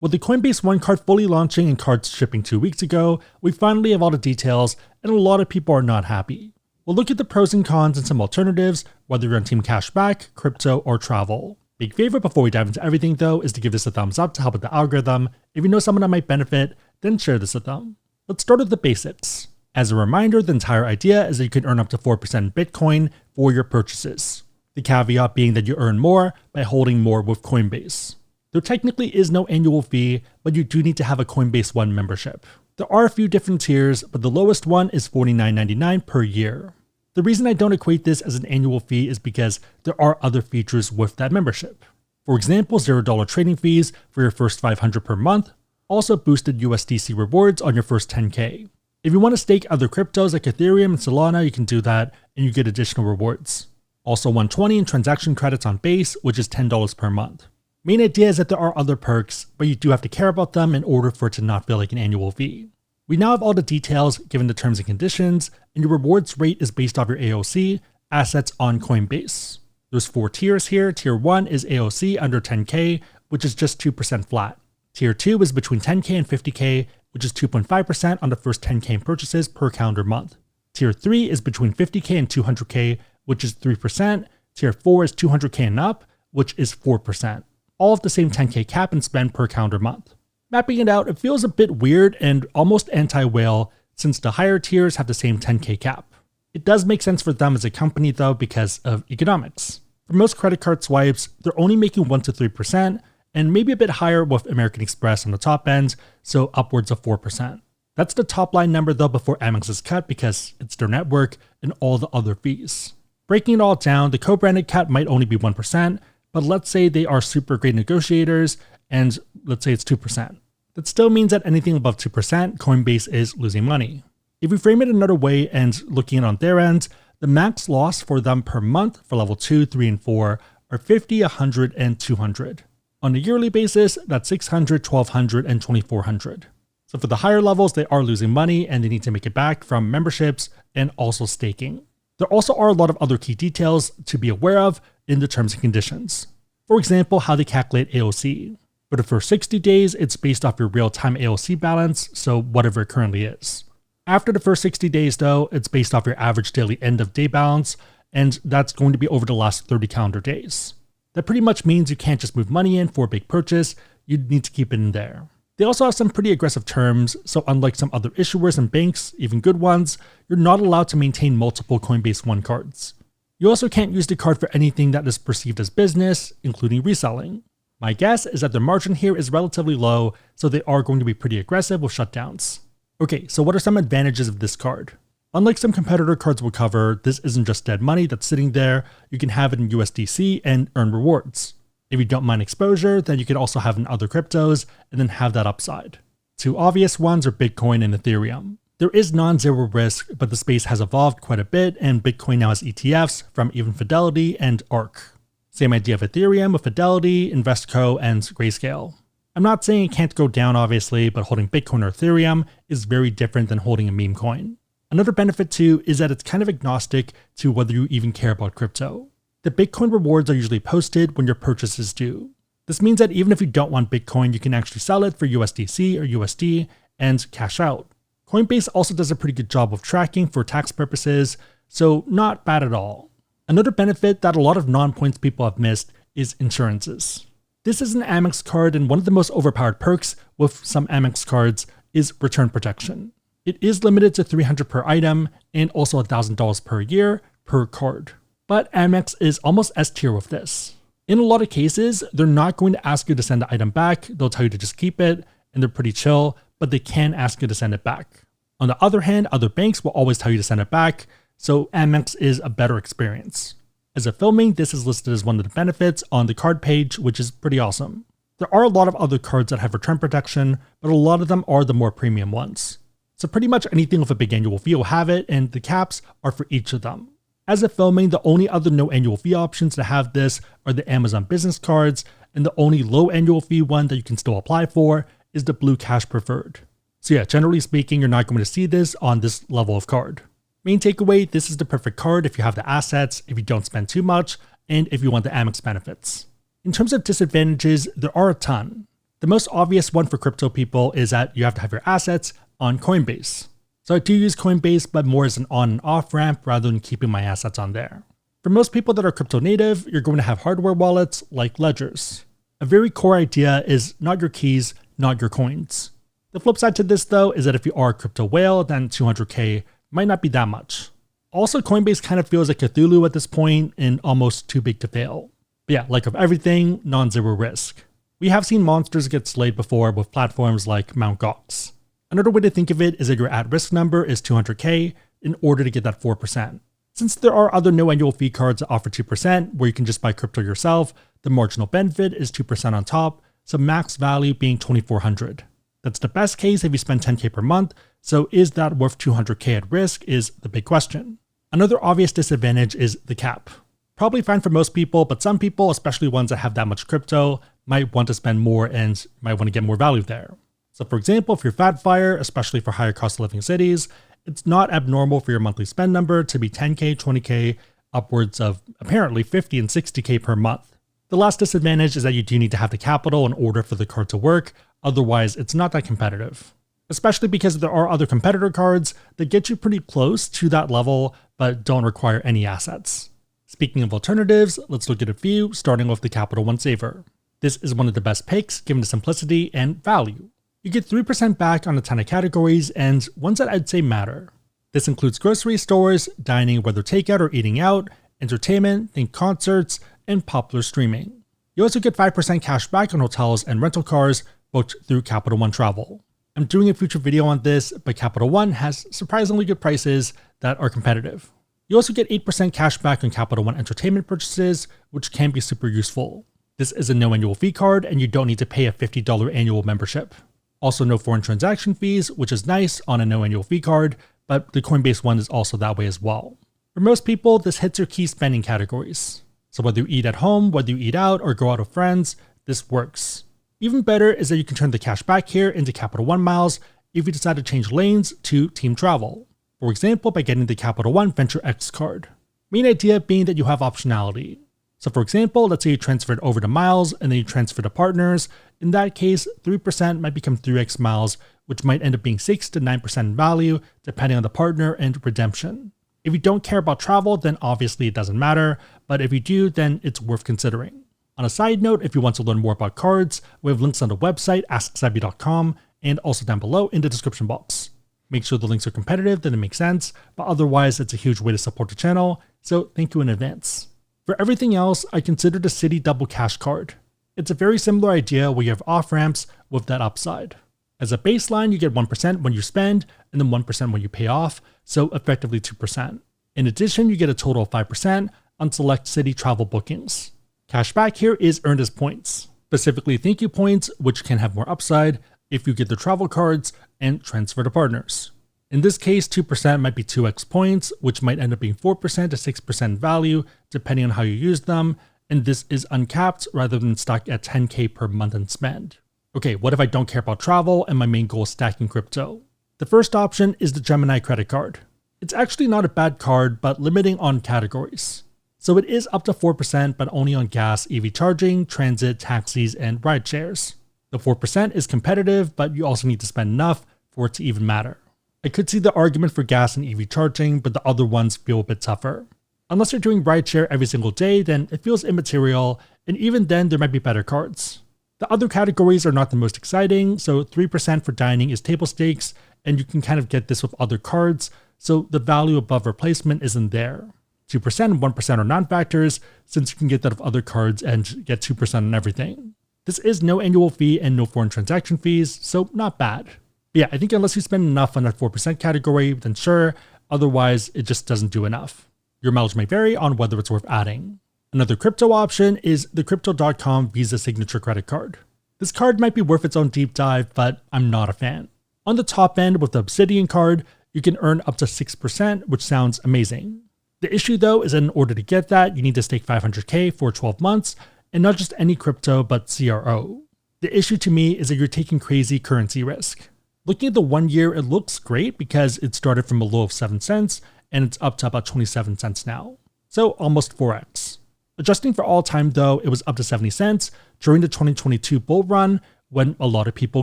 With the Coinbase One card fully launching and cards shipping 2 weeks ago, we finally have all the details and a lot of people are not happy. We'll look at the pros and cons and some alternatives, whether you're on Team Cashback, crypto, or travel. Big favorite before we dive into everything though is to give this a thumbs up to help with the algorithm. If you know someone that might benefit, then share this with them. Let's start with the basics. As a reminder, the entire idea is that you can earn up to 4% in Bitcoin for your purchases. The caveat being that you earn more by holding more with Coinbase. There technically is no annual fee, but you do need to have a Coinbase One membership. There are a few different tiers, but the lowest one is $49.99 per year. The reason I don't equate this as an annual fee is because there are other features with that membership. For example, $0 trading fees for your first $500 per month, also boosted USDC rewards on your first 10K. If you want to stake other cryptos like Ethereum and Solana, you can do that and you get additional rewards. Also 120 in transaction credits on Base, which is $10 per month. Main idea is that there are other perks, but you do have to care about them in order for it to not feel like an annual fee. We now have all the details given the terms and conditions, and your rewards rate is based off your AOC, assets on Coinbase. There's 4 tiers here. Tier 1 is AOC under 10K, which is just 2% flat. Tier 2 is between 10K and 50K, which is 2.5% on the first 10K purchases per calendar month. Tier 3 is between 50K and 200K, which is 3%. Tier 4 is 200K and up, which is 4%. All of the same 10K cap and spend per calendar month. Mapping it out, it feels a bit weird and almost anti-whale since the higher tiers have the same 10K cap. It does make sense for them as a company though because of economics. For most credit card swipes, they're only making 1 to 3% and maybe a bit higher with American Express on the top end, so upwards of 4%. That's the top line number though before Amex is cut because it's their network and all the other fees. Breaking it all down, the co-branded cap might only be 1%, but let's say they are super great negotiators and let's say it's 2%. That still means that anything above 2%, Coinbase is losing money. If we frame it another way and looking at it on their end, the max loss for them per month for level 2, 3, and 4 are 50, 100, and 200. On a yearly basis, that's 600, 1200, and 2400. So for the higher levels, they are losing money and they need to make it back from memberships and also staking. There also are a lot of other key details to be aware of in the terms and conditions. For example, how they calculate AOC. For the first 60 days, it's based off your real-time AOC balance, so whatever it currently is. After the first 60 days though, it's based off your average daily end of day balance, and that's going to be over the last 30 calendar days. That pretty much means you can't just move money in for a big purchase, you need to keep it in there. They also have some pretty aggressive terms, so unlike some other issuers and banks, even good ones, you're not allowed to maintain multiple Coinbase One cards. You also can't use the card for anything that is perceived as business, including reselling. My guess is that the margin here is relatively low, so they are going to be pretty aggressive with shutdowns. Okay, so what are some advantages of this card? Unlike some competitor cards we'll cover, this isn't just dead money that's sitting there. You can have it in USDC and earn rewards. If you don't mind exposure, then you can also have it in other cryptos and then have that upside. 2 obvious ones are Bitcoin and Ethereum. There is non-zero risk, but the space has evolved quite a bit and Bitcoin now has ETFs from even Fidelity and ARK. Same idea of Ethereum with Fidelity, Investco, and Grayscale. I'm not saying it can't go down obviously, but holding Bitcoin or Ethereum is very different than holding a meme coin. Another benefit too is that it's kind of agnostic to whether you even care about crypto. The Bitcoin rewards are usually posted when your purchase is due. This means that even if you don't want Bitcoin, you can actually sell it for USDC or USD and cash out. Coinbase also does a pretty good job of tracking for tax purposes, so not bad at all. Another benefit that a lot of non-points people have missed is insurances. This is an Amex card, and one of the most overpowered perks with some Amex cards is return protection. It is limited to $300 per item and also $1,000 per year per card. But Amex is almost S tier with this. In a lot of cases, they're not going to ask you to send the item back, they'll tell you to just keep it, and they're pretty chill, but they can ask you to send it back. On the other hand, other banks will always tell you to send it back, so Amex is a better experience. As of filming, this is listed as one of the benefits on the card page, which is pretty awesome. There are a lot of other cards that have return protection, but a lot of them are the more premium ones. So pretty much anything with a big annual fee will have it, and the caps are for each of them. As of filming, the only other no annual fee options to have this are the Amazon business cards, and the only low annual fee one that you can still apply for is the Blue Cash Preferred. So yeah, generally speaking, you're not going to see this on this level of card. Main takeaway, this is the perfect card if you have the assets, if you don't spend too much, and if you want the Amex benefits. In terms of disadvantages, there are a ton. The most obvious one for crypto people is that you have to have your assets on Coinbase. So I do use Coinbase, but more as an on and off ramp rather than keeping my assets on there. For most people that are crypto native, you're going to have hardware wallets like ledgers. A very core idea is not your keys, not your coins. The flip side to this though is that if you are a crypto whale, then 200K might not be that much. Also, Coinbase kind of feels like Cthulhu at this point and almost too big to fail. But yeah, like of everything, non-zero risk. We have seen monsters get slayed before with platforms like Mt. Gox. Another way to think of it is that your at-risk number is 200K in order to get that 4%. Since there are other no annual fee cards that offer 2% where you can just buy crypto yourself, the marginal benefit is 2% on top, so max value being 2,400. That's the best case if you spend 10K per month, so is that worth 200K at risk is the big question. Another obvious disadvantage is the cap. Probably fine for most people, but some people, especially ones that have that much crypto, might want to spend more and might want to get more value there. So for example, if you're fat fire, especially for higher cost of living cities, it's not abnormal for your monthly spend number to be 10K, 20K, upwards of apparently 50 and 60K per month. The last disadvantage is that you do need to have the capital in order for the card to work, otherwise it's not that competitive. Especially because there are other competitor cards that get you pretty close to that level, but don't require any assets. Speaking of alternatives, let's look at a few, starting with the Capital One Saver. This is one of the best picks given the simplicity and value. You get 3% back on a ton of categories and ones that I'd say matter. This includes grocery stores, dining whether takeout or eating out, entertainment, think concerts, and popular streaming. You also get 5% cash back on hotels and rental cars booked through Capital One Travel. I'm doing a future video on this, but Capital One has surprisingly good prices that are competitive. You also get 8% cash back on Capital One entertainment purchases, which can be super useful. This is a no annual fee card and you don't need to pay a $50 annual membership. Also no foreign transaction fees, which is nice on a no annual fee card, but the Coinbase one is also that way as well. For most people, this hits your key spending categories. So whether you eat at home, whether you eat out, or go out with friends, this works. Even better is that you can turn the cash back here into Capital One miles if you decide to change lanes to team travel. For example, by getting the Capital One Venture X card. Main idea being that you have optionality. So for example, let's say you transferred over to miles and then you transfer to partners. In that case, 3% might become 3x miles, which might end up being 6 to 9% in value, depending on the partner and redemption. If you don't care about travel, then obviously it doesn't matter, but if you do, then it's worth considering. On a side note, if you want to learn more about cards, we have links on the website, AskSebby.com, and also down below in the description box. Make sure the links are competitive, then it makes sense, but otherwise it's a huge way to support the channel, so thank you in advance. For everything else, I consider the Citi Double Cash card. It's a very similar idea where you have off-ramps with that upside. As a baseline, you get 1% when you spend, and then 1% when you pay off, so effectively 2%. In addition, you get a total of 5% on select Citi travel bookings. Cashback here is earned as points, specifically thank you points, which can have more upside if you get the travel cards and transfer to partners. In this case, 2% might be 2x points, which might end up being 4% to 6% value, depending on how you use them, and this is uncapped rather than stuck at 10K per month in spend. Okay, what if I don't care about travel and my main goal is stacking crypto? The first option is the Gemini Credit Card. It's actually not a bad card, but limiting on categories. So it is up to 4%, but only on gas, EV charging, transit, taxis, and ride shares. The 4% is competitive, but you also need to spend enough for it to even matter. I could see the argument for gas and EV charging, but the other ones feel a bit tougher. Unless you're doing rideshare every single day, then it feels immaterial, and even then there might be better cards. The other categories are not the most exciting, so 3% for dining is table stakes, and you can kind of get this with other cards, so the value above replacement isn't there. 2% and 1% are non-factors, since you can get that with other cards and get 2% on everything. This is no annual fee and no foreign transaction fees, so not bad. But yeah, I think unless you spend enough on that 4% category, then sure, otherwise it just doesn't do enough. Your mileage may vary on whether it's worth adding. Another crypto option is the Crypto.com Visa Signature Credit Card. This card might be worth its own deep dive, but I'm not a fan. On the top end with the Obsidian card, you can earn up to 6%, which sounds amazing. The issue though is that in order to get that, you need to stake 500K for 12 months, and not just any crypto, but CRO. The issue to me is that you're taking crazy currency risk. Looking at the 1 year, it looks great because it started from a low of 7 cents, and it's up to about 27 cents now. So almost 4x. Adjusting for all time though, it was up to 70 cents during the 2022 bull run, when a lot of people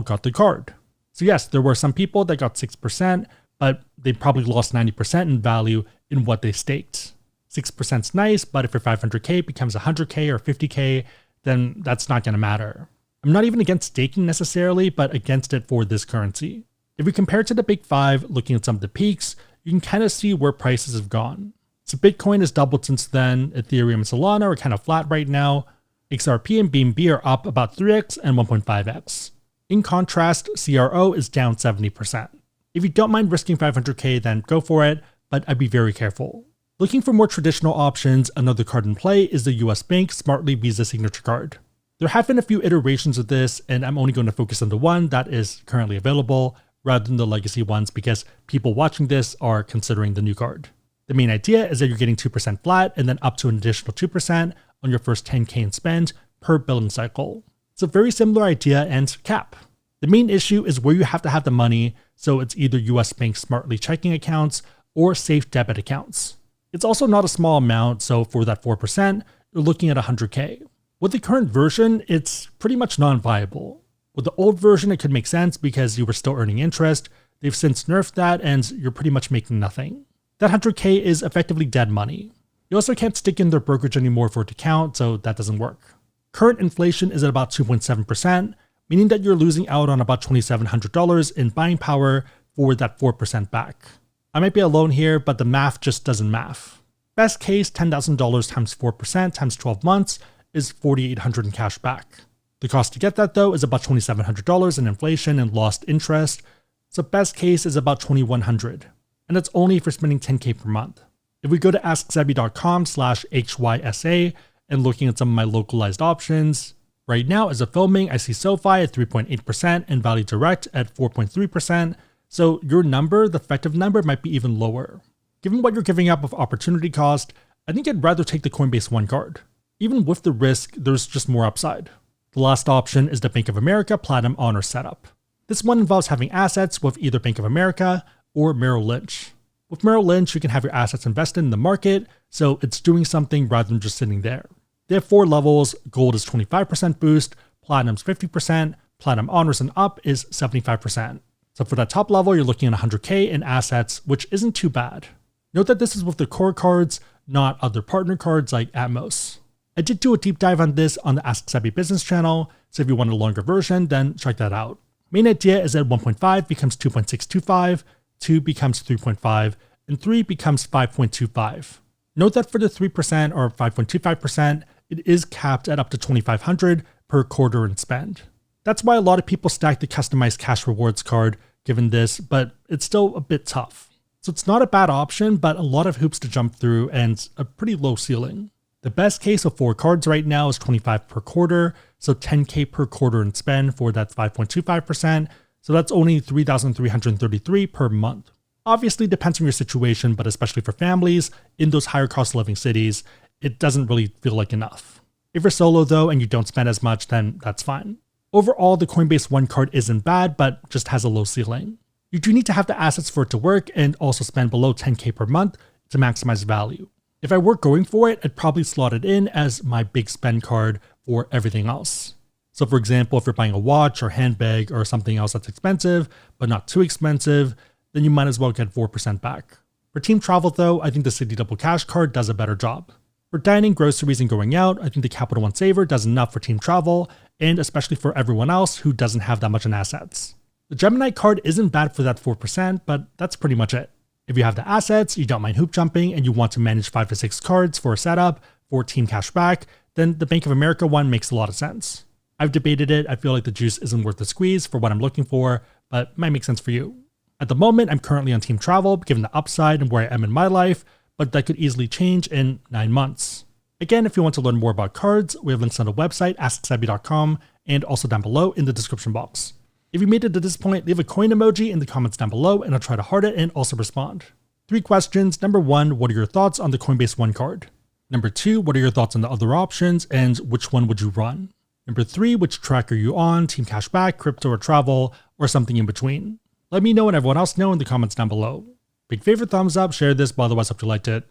got the card. So yes, there were some people that got 6%, but they probably lost 90% in value in what they staked. 6% is nice, but if your 500K becomes 100K or 50K, then that's not going to matter. I'm not even against staking necessarily, but against it for this currency. If we compare it to the big five, looking at some of the peaks, you can kind of see where prices have gone. So Bitcoin has doubled since then, Ethereum and Solana are kind of flat right now, XRP and BNB are up about 3x and 1.5x. In contrast, CRO is down 70%. If you don't mind risking 500K, then go for it, but I'd be very careful. Looking for more traditional options, another card in play is the US Bank Smartly Visa Signature Card. There have been a few iterations of this, and I'm only going to focus on the one that is currently available, rather than the legacy ones because people watching this are considering the new card. The main idea is that you're getting 2% flat and then up to an additional 2% on your first 10K in spend per billing cycle. It's a very similar idea and cap. The main issue is where you have to have the money, so it's either US Bank Smartly checking accounts or safe debit accounts. It's also not a small amount, so for that 4%, you're looking at 100K. With the current version, it's pretty much non-viable. With the old version, it could make sense because you were still earning interest. They've since nerfed that and you're pretty much making nothing. That 100K is effectively dead money. You also can't stick in their brokerage anymore for it to count, so that doesn't work. Current inflation is at about 2.7%, meaning that you're losing out on about $2,700 in buying power for that 4% back. I might be alone here, but the math just doesn't math. Best case, $10,000 times 4% times 12 months is $4,800 in cash back. The cost to get that though is about $2,700 in inflation and lost interest, so best case is about $2,100, and that's only if you're spending 10K per month. If we go to AskSebby.com/HYSA and looking at some of my localized options, right now as of filming, I see SoFi at 3.8% and Value Direct at 4.3%, so your number, the effective number, might be even lower. Given what you're giving up of opportunity cost, I think I'd rather take the Coinbase One card. Even with the risk, there's just more upside. The last option is the Bank of America Platinum Honor setup. This one involves having assets with either Bank of America or Merrill Lynch. With Merrill Lynch, you can have your assets invested in the market, so it's doing something rather than just sitting there. They have 4 levels. Gold is 25% boost, Platinum's 50%, Platinum Honors and up is 75%. So for that top level, you're looking at 100K in assets, which isn't too bad. Note that this is with the core cards, not other partner cards like Atmos. I did do a deep dive on this on the AskSebby business channel, so if you want a longer version, then check that out. Main idea is that 1.5 becomes 2.625, 2 becomes 3.5, and 3 becomes 5.25. Note that for the 3% or 5.25%, it is capped at up to $2,500 per quarter in spend. That's why a lot of people stack the customized cash rewards card given this, but it's still a bit tough. So it's not a bad option, but a lot of hoops to jump through and a pretty low ceiling. The best case of 4 cards right now is 25 per quarter, so 10K per quarter in spend for that 5.25%, so that's only $3,333 per month. Obviously depends on your situation, but especially for families in those higher cost of living cities, it doesn't really feel like enough. If you're solo though and you don't spend as much, then that's fine. Overall, the Coinbase One card isn't bad, but just has a low ceiling. You do need to have the assets for it to work and also spend below 10K per month to maximize value. If I were going for it, I'd probably slot it in as my big spend card for everything else. So for example, if you're buying a watch or handbag or something else that's expensive, but not too expensive, then you might as well get 4% back. For team travel though, I think the Citi Double Cash card does a better job. For dining, groceries, and going out, I think the Capital One Saver does enough for team travel, and especially for everyone else who doesn't have that much in assets. The Gemini card isn't bad for that 4%, but that's pretty much it. If you have the assets, you don't mind hoop jumping, and you want to manage 5 to 6 cards for a setup for Team Cashback, then the Bank of America one makes a lot of sense. I've debated it. I feel like the juice isn't worth the squeeze for what I'm looking for, but might make sense for you. At the moment, I'm currently on Team Travel, given the upside and where I am in my life, but that could easily change in 9 months. Again, if you want to learn more about cards, we have links on the website, AskSebby.com, and also down below in the description box. If you made it to this point, leave a coin emoji in the comments down below, and I'll try to heart it and also respond. 3 questions. Number 1, what are your thoughts on the Coinbase One card? Number 2, what are your thoughts on the other options, and which one would you run? Number 3, which track are you on, Team Cashback, crypto or travel, or something in between? Let me know and everyone else know in the comments down below. Big favorite, thumbs up, share this, but otherwise hope you liked it.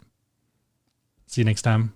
See you next time.